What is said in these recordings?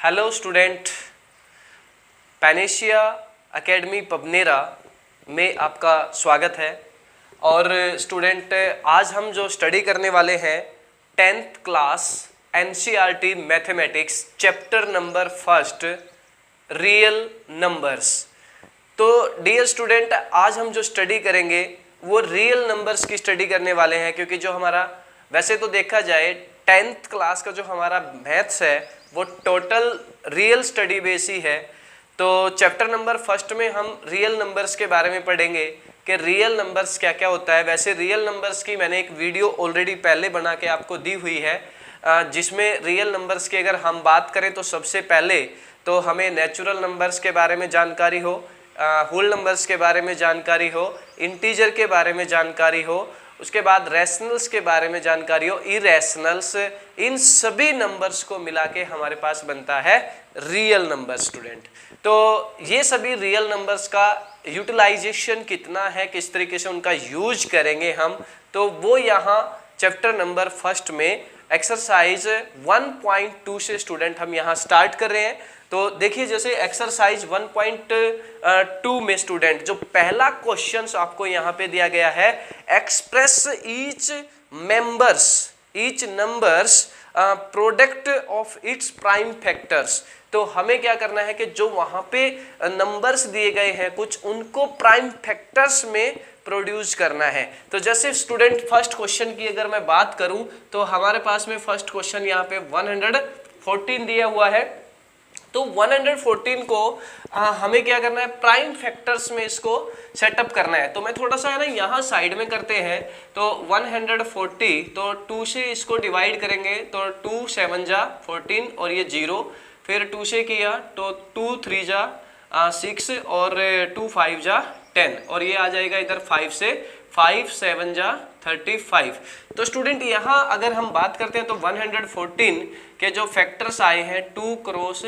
Hello student, Panacea academy पबनेरा में आपका स्वागत है। और स्टूडेंट, आज हम जो स्टडी करने वाले हैं 10th class NCERT mathematics chapter number first real numbers. तो डियर स्टूडेंट, आज हम जो स्टडी करेंगे वो रियल नंबर्स की स्टडी करने वाले हैं, क्योंकि जो हमारा वैसे तो देखा जाए 10th क्लास का जो हमारा मैथ्स है वो टोटल रियल स्टडी बेस ही है। तो चैप्टर नंबर फर्स्ट में हम रियल नंबर्स के बारे में पढ़ेंगे कि रियल नंबर्स क्या क्या होता है। वैसे रियल नंबर्स की मैंने एक वीडियो ऑलरेडी पहले बना के आपको दी हुई है, जिसमें रियल नंबर्स की अगर हम बात करें तो सबसे पहले तो हमें नेचुरल नंबर्स के बारे में जानकारी हो, होल नंबर्स के बारे में जानकारी हो, इंटीजर के बारे में जानकारी हो, उसके बाद रैशनल्स के बारे में जानकारी हो, इरेशनल्स, इन सभी नंबर्स को मिला के हमारे पास बनता है रियल नंबर स्टूडेंट। तो ये सभी रियल नंबर्स का यूटिलाइजेशन कितना है, किस तरीके से उनका यूज करेंगे हम, तो वो यहाँ चैप्टर नंबर फर्स्ट में एक्सरसाइज 1.2 से स्टूडेंट हम यहाँ स्टार्ट कर रहे हैं। तो देखिए, जैसे एक्सरसाइज 1.2 में स्टूडेंट जो पहला क्वेश्चन आपको यहाँ पे दिया गया है, express each numbers product of its prime factors. तो हमें क्या करना है कि जो वहाँ पे नंबर्स दिए गए हैं कुछ, उनको प्राइम फैक्टर्स में प्रोड्यूस करना है। तो जैसे स्टूडेंट फर्स्ट क्वेश्चन की अगर मैं बात करूं तो हमारे पास में फर्स्ट क्वेश्चन यहाँ पे 114 दिया हुआ है। तो 114 को हमें क्या करना है, प्राइम फैक्टर्स में इसको सेटअप करना है। तो मैं थोड़ा सा है ना यहाँ साइड में करते हैं। तो 140 तो 2 से इसको डिवाइड करेंगे तो 2 7 जा 14 और ये 0, फिर 2 से किया तो 2 3 जा 6 और 2 5 जा 10 और ये आ जाएगा इधर 5 से 5 7 जा 35। तो स्टूडेंट यहाँ अगर हम बात करते हैं तो 114 के जो फैक्टर्स आए हैं 2 क्रॉस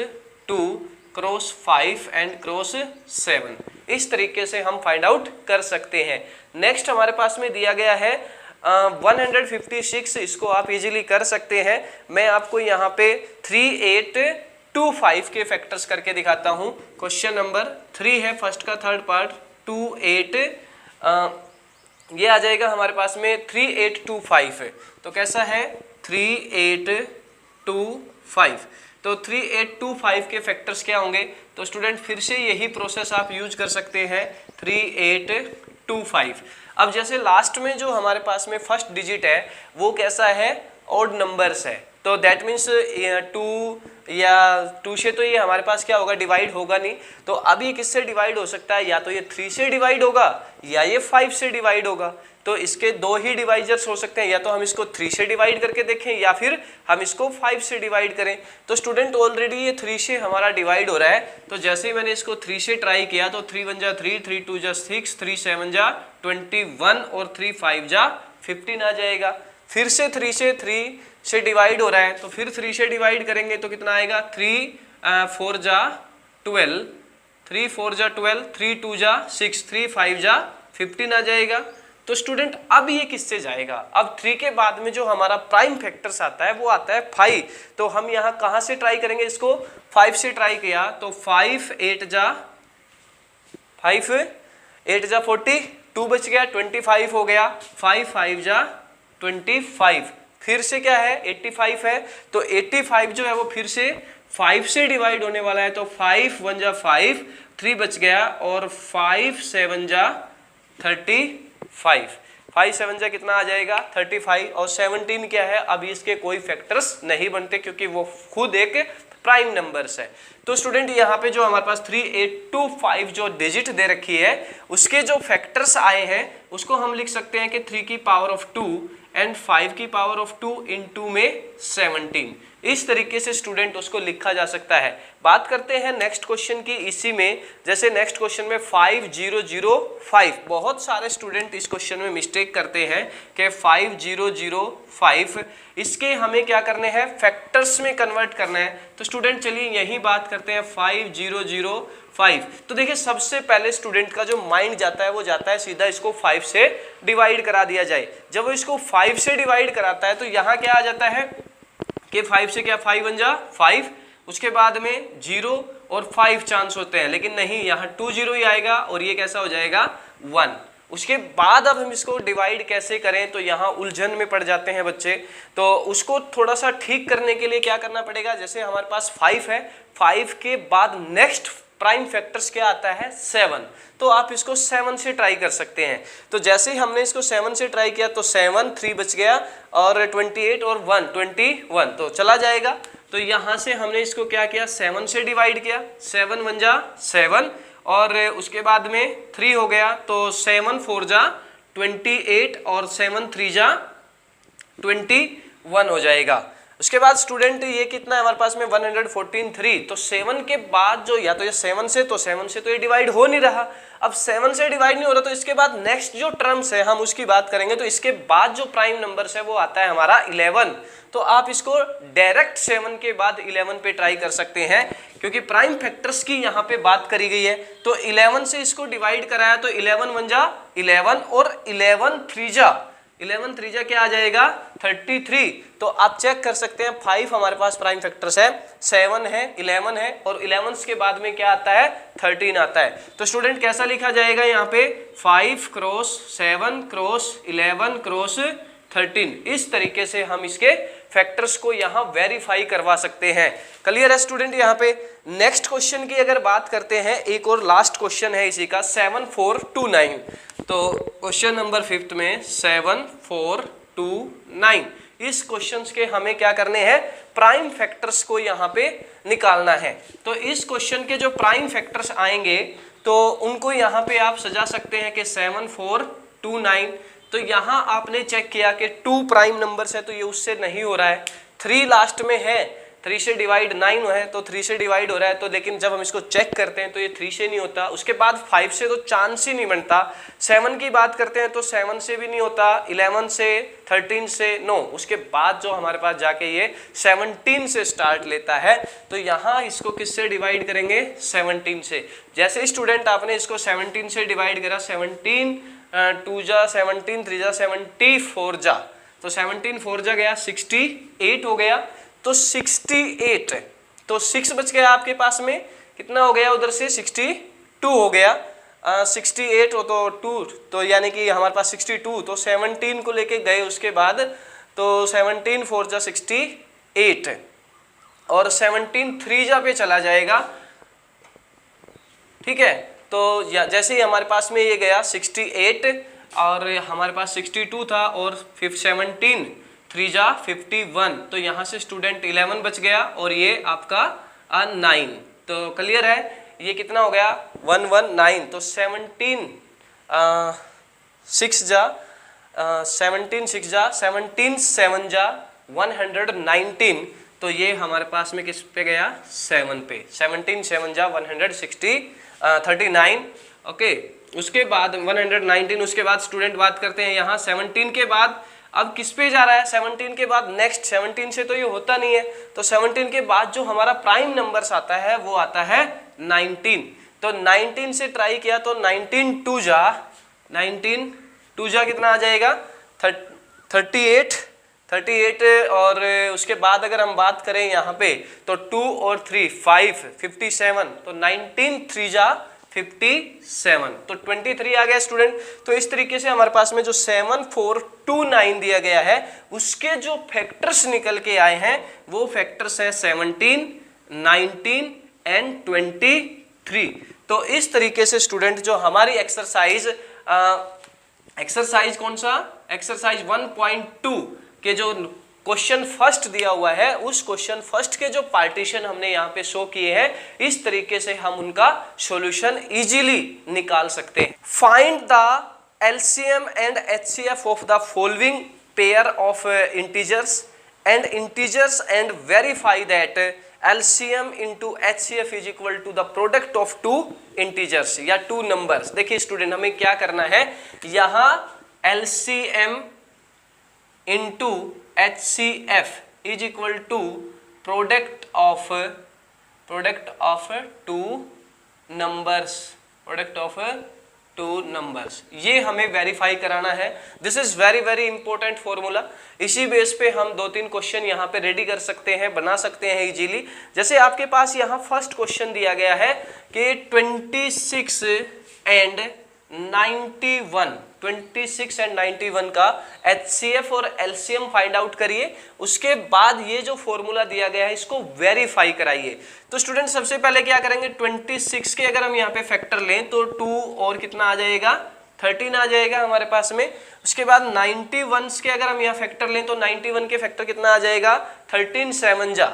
2 क्रॉस 5 एंड क्रॉस 7, इस तरीके से हम फाइंड आउट कर सकते हैं। नेक्स्ट हमारे पास में दिया गया है 156, इसको आप इजीली कर सकते हैं। मैं आपको यहाँ पे 3825 के फैक्टर्स करके दिखाता हूँ। क्वेश्चन नंबर 3 है, फर्स्ट का थर्ड पार्ट 28, ये आ जाएगा हमारे पास में 3825 है। तो कैसा है 3825। तो 3825 के फैक्टर्स क्या होंगे, तो स्टूडेंट फिर से यही प्रोसेस आप यूज कर सकते हैं 3825। अब जैसे लास्ट में जो हमारे पास में फर्स्ट डिजिट है वो कैसा है, ऑड नंबर्स है। तो दैट मीन्स 2 या 2 से तो ये हमारे पास क्या होगा, डिवाइड होगा नहीं। तो अब ये किससे डिवाइड हो सकता है, या तो ये 3 से डिवाइड होगा या ये 5 से डिवाइड होगा। तो इसके दो ही डिवाइजर्स हो सकते हैं, या तो हम इसको 3 से डिवाइड करके देखें या फिर हम इसको 5 से डिवाइड करें। तो स्टूडेंट ऑलरेडी ये 3 से हमारा डिवाइड हो रहा है। तो जैसे ही मैंने इसको 3 से ट्राई किया तो 3 1 जा 3, 3 2 जा 6, 3 7 जा 21 और 3 5 जा 15 आ जाएगा। फिर से 3 से डिवाइड हो रहा है तो फिर 3 से डिवाइड करेंगे तो कितना आएगा, 3 4 जा 12, 3 4 जा 12, 3 2 जा 6, 3 5 जा 15 आ जाएगा। तो स्टूडेंट अब ये किससे जाएगा, अब 3 के बाद में जो हमारा प्राइम फैक्टर्स आता है वो आता है 5। तो हम यहाँ कहाँ से ट्राई करेंगे, इसको 5 से ट्राई किया तो 5 8 जा 40, 2 बच गया 25 हो गया, 5 5 जा 25। फिर से क्या है 85 है, तो 85 जो है वो फिर से 5 से डिवाइड होने वाला है। तो 5 1 जा 5, 3 बच गया और 5 7 जा 35, 5 7 जा कितना आ जाएगा 35। और 17 क्या है, अभी इसके कोई फैक्टर्स नहीं बनते क्योंकि वो खुद एक प्राइम नंबर्स है। तो स्टूडेंट यहाँ पे जो हमारे पास 3825 जो डिजिट दे रखी है उसके जो फैक्टर्स आए हैं उसको हम लिख सकते हैं कि 3 की पावर ऑफ 2 एंड 5 की पावर ऑफ 2 इन 2 में 17। इस तरीके से स्टूडेंट उसको लिखा जा सकता है। बात करते हैं नेक्स्ट क्वेश्चन की इसी में। जैसे नेक्स्ट क्वेश्चन में 5005, बहुत सारे स्टूडेंट इस क्वेश्चन में मिस्टेक करते हैं कि 5005 इसके हमें क्या करने हैं, फैक्टर्स में कन्वर्ट करना है। तो स्टूडेंट चलिए यही बात करते हैं 5005। तो देखिए सबसे पहले स्टूडेंट का जो माइंड जाता है वो जाता है सीधा इसको 5 से डिवाइड करा दिया जाए। जब वो इसको 5 से डिवाइड कराता है तो यहाँ क्या आ जाता है कि 5 से क्या 5 1 जा 5, उसके बाद में 0 और 5 चांस होते हैं, लेकिन नहीं, यहाँ 2 0 ही आएगा और ये कैसा हो जाएगा 1। उसके बाद अब हम इसको डिवाइड कैसे करें, तो यहाँ उलझन में पड़ जाते हैं बच्चे। तो उसको थोड़ा सा ठीक करने के लिए क्या करना पड़ेगा, जैसे हमारे पास 5 है, 5 के बाद नेक्स्ट प्राइम फैक्टर्स क्या आता है 7, तो आप इसको 7 से ट्राई कर सकते हैं। तो जैसे ही हमने इसको 7 से ट्राई किया तो 7, 3 बच गया और 28 और 1 21, तो चला जाएगा। तो यहाँ से हमने इसको क्या किया, 7 से डिवाइड किया, 7 1 जा 7 और उसके बाद में 3 हो गया, तो 7 4 जा 28 और 7 3 जा 21 हो जाएगा। उसके बाद स्टूडेंट ये कितना है हमारे पास में 114 3, तो 7 के बाद जो, या तो ये 7 से, तो 7 से तो ये डिवाइड हो नहीं रहा। अब 7 से डिवाइड नहीं हो रहा, तो इसके बाद नेक्स्ट जो टर्म्स है हम उसकी बात करेंगे। तो इसके बाद जो प्राइम नंबर्स है वो आता है हमारा 11। तो आप इसको डायरेक्ट 7 के बाद 11 पे ट्राई कर सकते हैं, क्योंकि प्राइम फैक्टर्स की यहाँ पे बात करी गई है। तो 11 से इसको डिवाइड कराया तो 11 1 जा 11 और 11 3 जा क्या आ जाएगा 33। तो आप चेक कर सकते हैं 5 हमारे पास प्राइम फैक्टर्स है, 7 है, 11 है और 11 के बाद में क्या आता है 13 आता है। तो स्टूडेंट कैसा लिखा जाएगा यहाँ पे 5 क्रॉस 7 क्रॉस 11 क्रॉस 13। इस तरीके से हम इसके फैक्टर्स को यहाँ वेरीफाई करवा सकते हैं। क्लियर है स्टूडेंट। यहाँ पे नेक्स्ट क्वेश्चन की अगर बात करते हैं, एक और लास्ट क्वेश्चन है इसी का 7 4 2 9। तो क्वेश्चन नंबर 5 में 7 4 2 9, इस क्वेश्चन के हमें क्या करने हैं, प्राइम फैक्टर्स को यहाँ पे निकालना है। तो इस क्वेश्चन के जो प्राइम फैक्टर्स आएंगे तो उनको यहाँ पे आप सजा सकते हैं कि 7 4 2 9। तो यहाँ आपने चेक किया कि 2 प्राइम नंबर्स है तो ये उससे नहीं हो रहा है, 3 लास्ट में है, 3 से डिवाइड 9 है तो 3 से डिवाइड हो रहा है। तो लेकिन जब हम इसको चेक करते हैं तो ये 3 से नहीं होता। उसके बाद 5 से तो चांस ही नहीं बनता। 7 की बात करते हैं तो 7 से भी नहीं होता, 11 से, 13 से नो। उसके बाद जो हमारे पास जाके ये 17 से स्टार्ट लेता है। तो यहाँ इसको किससे डिवाइड करेंगे 17 से। जैसे स्टूडेंट आपने इसको 17 से डिवाइड करा, 17 2 जा 17 3 जा 74 जा, तो 17 4 जा गया 68 हो गया। तो 68, तो 6 बच गया आपके पास में, कितना हो गया उधर से 62 हो गया। 68 हो तो 2, तो यानी कि हमारे पास 62, तो 17 को लेके गए उसके बाद, तो 17 4 जा 68 और 17 3 जा पे चला जाएगा। ठीक है, तो जैसे ही हमारे पास में ये गया 68 और हमारे पास 62 था और 17 3 जा 51, तो यहाँ से स्टूडेंट 11 बच गया और ये आपका 9। तो क्लियर है, ये कितना हो गया 119। तो 17 6 जा 17 6 जा 17 7 जा 119। तो ये हमारे पास में किस पे गया 7 पे, 17 7 जा 139। ओके, उसके बाद 119। उसके बाद स्टूडेंट बात करते हैं यहाँ 17 के बाद अब किस पे जा रहा है, 17 के बाद नेक्स्ट 17 से तो ये होता नहीं है। तो 17 के बाद जो हमारा प्राइम नंबर्स आता है वो आता है 19। तो 19 से ट्राई किया तो 19 2 जा कितना आ जाएगा 38 और उसके बाद अगर हम बात करें यहाँ पे तो 2 और 3 5 57, तो 19 3 जा 57, तो 23 आ गया स्टूडेंट। तो इस तरीके से हमारे पास में जो 7 4 2 9 दिया गया है उसके जो फैक्टर्स निकल के आए हैं वो फैक्टर्स है 17 19 एंड 23। तो इस तरीके से स्टूडेंट जो हमारी एक्सरसाइज कौन सा, एक्सरसाइज 1.2 के जो क्वेश्चन फर्स्ट दिया हुआ है उस क्वेश्चन फर्स्ट के जो पार्टीशन हमने यहाँ पे शो किए हैं, इस तरीके से हम उनका सॉल्यूशन इजीली निकाल सकते हैं। Find the LCM and HCF of the following pair of integers and verify that LCM into HCF is equal to the product of two integers या two numbers। देखिए स्टूडेंट हमें क्या करना है, यहाँ LCM into HCF is equal to product of two numbers two numbers, ये हमें verify कराना है। This is very very important formula. इसी बेस पे हम 2-3 क्वेश्चन यहाँ पे रेडी कर सकते हैं, बना सकते हैं इजीली। जैसे आपके पास यहाँ फर्स्ट क्वेश्चन दिया गया है कि 26 एंड 91 का HCF और LCM फाइंड आउट करिए, उसके बाद ये जो फॉर्मूला दिया गया है इसको वेरीफाई कराइए। तो स्टूडेंट सबसे पहले क्या करेंगे, 26 के अगर हम यहाँ पे फैक्टर लें तो 2 और कितना आ जाएगा, 13 आ जाएगा हमारे पास में। उसके बाद 91 के अगर हम यहाँ फैक्टर लें तो 91 के फैक्टर कितना आ जाएगा, 13 7 जा,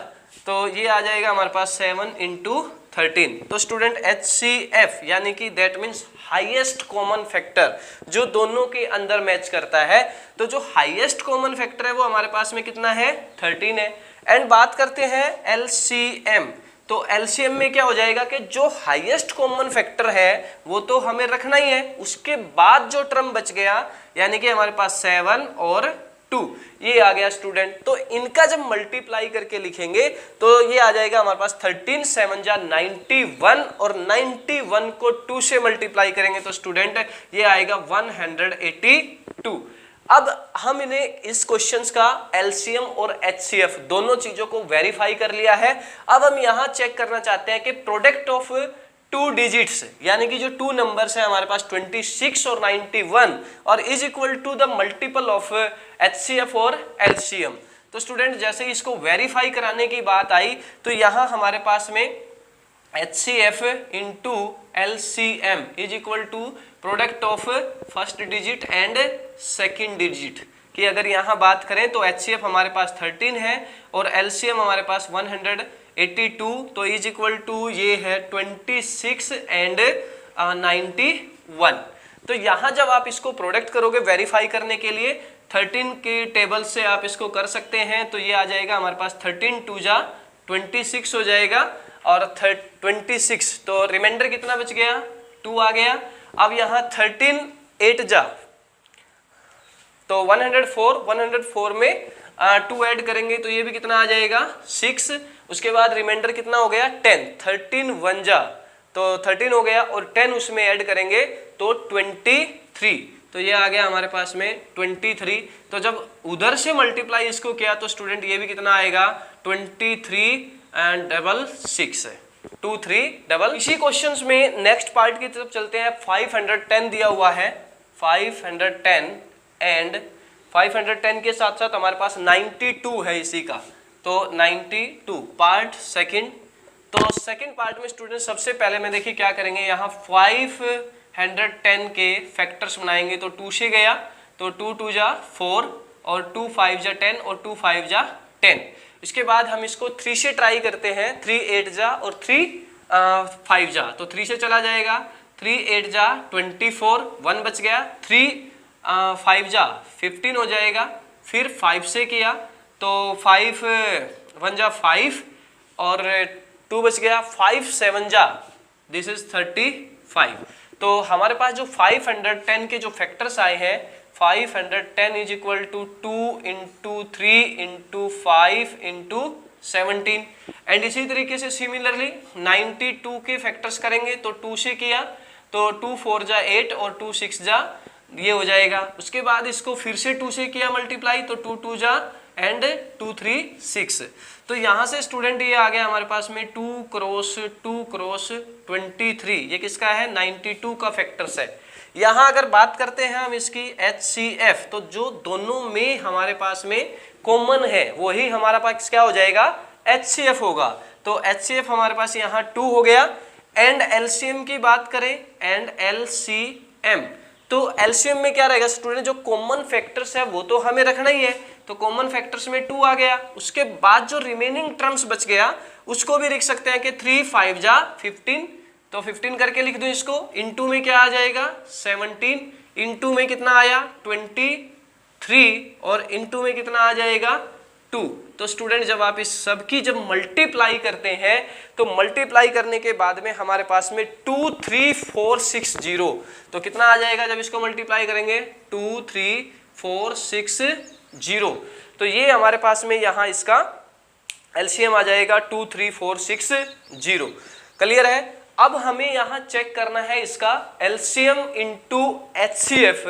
तो ये आ जाएगा हमारे पास 7 × 13। तो स्टूडेंट HCF यानी कि that means highest common factor जो दोनों के अंदर मैच करता है, तो जो हाईएस्ट कॉमन फैक्टर है वो हमारे पास में कितना है, 13 है। एंड बात करते हैं LCM, तो LCM में क्या हो जाएगा कि जो हाईएस्ट कॉमन फैक्टर है वो तो हमें रखना ही है, उसके बाद जो टर्म बच गया यानी कि हमारे पास 7 और 2 ये आ गया स्टूडेंट। तो इनका जब मल्टीप्लाई करके लिखेंगे तो ये आ जाएगा हमारे पास 13 7 जा 91 और 91 को 2 से मल्टीप्लाई करेंगे तो स्टूडेंट ये आएगा 182। अब हम इन्हें इस क्वेश्चंस का LCM और HCF दोनों चीजों को वेरीफाई कर लिया है। अब हम यहां चेक करना चाहते हैं कि प्रोडक्ट ऑफ 2 डिजिट्स यानी कि जो 2 नंबर्स है हमारे पास 26 और 91 और is equal to the multiple of HCF और LCM। तो स्टूडेंट जैसे इसको वेरीफाई कराने की बात आई तो यहाँ हमारे पास में HCF into LCM is equal to product of first digit and second digit की अगर यहाँ बात करें तो HCF हमारे पास 13 है और LCM हमारे पास 182, तो इज इक्वल टू ये है 26 एंड 91। तो यहाँ जब आप इसको प्रोडक्ट करोगे वेरीफाई करने के लिए 13 के टेबल से आप इसको कर सकते हैं, तो ये आ जाएगा हमारे पास 13 2 जा 26 हो जाएगा और 26, तो रिमाइंडर कितना बच गया, 2 आ गया। अब यहाँ 13 8 जा तो 104 में 2 ऐड करेंगे तो ये भी कितना आ जाएगा 6। उसके बाद रिमाइंडर कितना हो गया 10, 13 1 जा तो 13 हो गया और 10 उसमें ऐड करेंगे तो 23, तो ये आ गया हमारे पास में 23। तो जब उधर से मल्टीप्लाई इसको किया तो स्टूडेंट ये भी कितना आएगा 23 एंड 6 23 इसी क्वेश्चंस में नेक्स्ट पार्ट की तरफ चलते हैं। 510 दिया हुआ है, 510 एंड 510 के साथ साथ हमारे पास 92 है इसी का, तो 92 पार्ट सेकंड। तो सेकंड पार्ट में स्टूडेंट सबसे पहले में देखिए क्या करेंगे, यहाँ 510 के फैक्टर्स बनाएंगे तो 2 से गया तो 2 2 जा 4 और 2 5 जा 10 और 2 5 जा 10। इसके बाद हम इसको 3 से ट्राई करते हैं, 3 8 जा और 3 5 जा, तो 3 से चला जाएगा, 3 8 जा 24 1 बच गया, 3 5 जा 15 हो जाएगा। फिर 5 से किया तो 5 1 जा 5 और 2 बच गया, 5 7 जा दिस इज 35। तो हमारे पास जो 510 के जो फैक्टर्स आए हैं 510 इज इक्वल टू 2 × 3 × 5 × 17 एंड इसी तरीके से सिमिलरली 92 के फैक्टर्स करेंगे तो 2 से किया तो 2 4 जा 8 और 2 6 जा ये हो जाएगा। उसके बाद इसको फिर से 2 से किया मल्टीप्लाई तो 2 2 जा एंड 2 3 6। तो यहाँ से स्टूडेंट ये आ गया हमारे पास में 2 × 23, ये किसका है 92 का फैक्टर्स है। यहाँ अगर बात करते हैं हम इसकी HCF तो जो दोनों में हमारे पास में कॉमन है वही हमारा पास क्या हो जाएगा HCF होगा। तो HCF हमारे पास यहाँ 2 हो गया। एंड LCM की बात करें एंड LCM तो LCM में क्या रहेगा स्टूडेंट, जो कॉमन फैक्टर्स है वो तो हमें रखना ही है, तो कॉमन फैक्टर्स में 2 आ गया। उसके बाद जो रिमेनिंग टर्म्स बच गया उसको भी लिख सकते हैं कि 3 5 जा 15, तो 15 करके लिख दो इसको। इनटू में क्या आ जाएगा 17, इनटू में कितना आया 23 और इनटू में कितना आ जाएगा 2। तो स्टूडेंट जब आप इस सब की जब मल्टीप्लाई करते हैं तो मल्टीप्लाई करने के बाद में हमारे पास में 23460, तो कितना आ जाएगा जब इसको मल्टीप्लाई करेंगे 23460, तो ये हमारे पास में यहाँ इसका LCM आ जाएगा 23460। क्लियर है। अब हमें यहां चेक करना है इसका LCM into HCF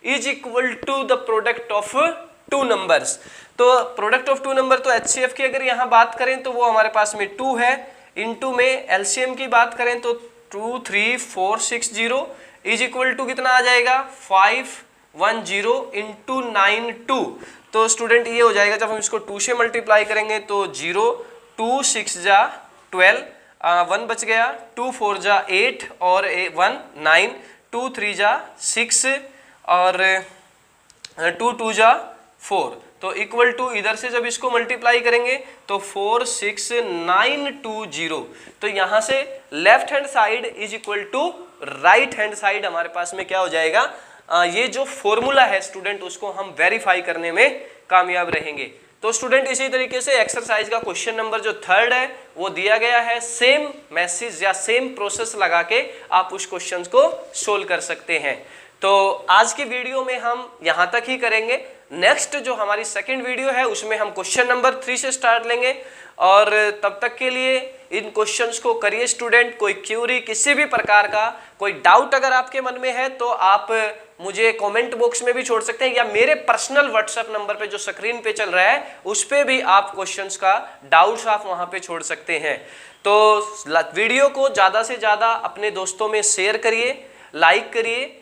is equal to the product of two numbers. तो प्रोडक्ट ऑफ टू नंबर, तो एचसीएफ की अगर यहां बात करें तो वो हमारे पास में 2 है, इंटू में एलसीएम की बात करें तो 23460 इज इक्वल टू कितना आ जाएगा 510 इंटू 92। तो स्टूडेंट ये हो जाएगा, जब हम इसको 2 से मल्टीप्लाई करेंगे तो 0, 2 6 जा 12, 1 बच गया, 2 4 जा 8 और 1 9, 2 3 जा 6 और 2 2 जा 4। तो इक्वल टू इधर से जब इसको मल्टीप्लाई करेंगे तो 46920। तो यहां से left hand side is equal to right hand side हमारे पास में क्या हो जाएगा, ये जो फॉर्मूला है स्टूडेंट उसको हम वेरीफाई करने में कामयाब रहेंगे। तो स्टूडेंट इसी तरीके से एक्सरसाइज का क्वेश्चन नंबर जो 3 है वो दिया गया है, सेम मैसेज या सेम प्रोसेस लगा के आप उस क्वेश्चन को सोल्व कर सकते हैं। तो आज की वीडियो में हम यहां तक ही करेंगे। नेक्स्ट जो हमारी सेकंड वीडियो है उसमें हम क्वेश्चन नंबर 3 से स्टार्ट लेंगे, और तब तक के लिए इन क्वेश्चंस को करिए स्टूडेंट। कोई क्यूरी, किसी भी प्रकार का कोई डाउट अगर आपके मन में है तो आप मुझे कमेंट बॉक्स में भी छोड़ सकते हैं, या मेरे पर्सनल व्हाट्सएप नंबर पे जो स्क्रीन पे चल रहा है उस पे भी आप क्वेश्चंस का डाउट्स आप वहां पे छोड़ सकते हैं। तो वीडियो को ज़्यादा से ज़्यादा अपने दोस्तों में शेयर करिए, लाइक करिए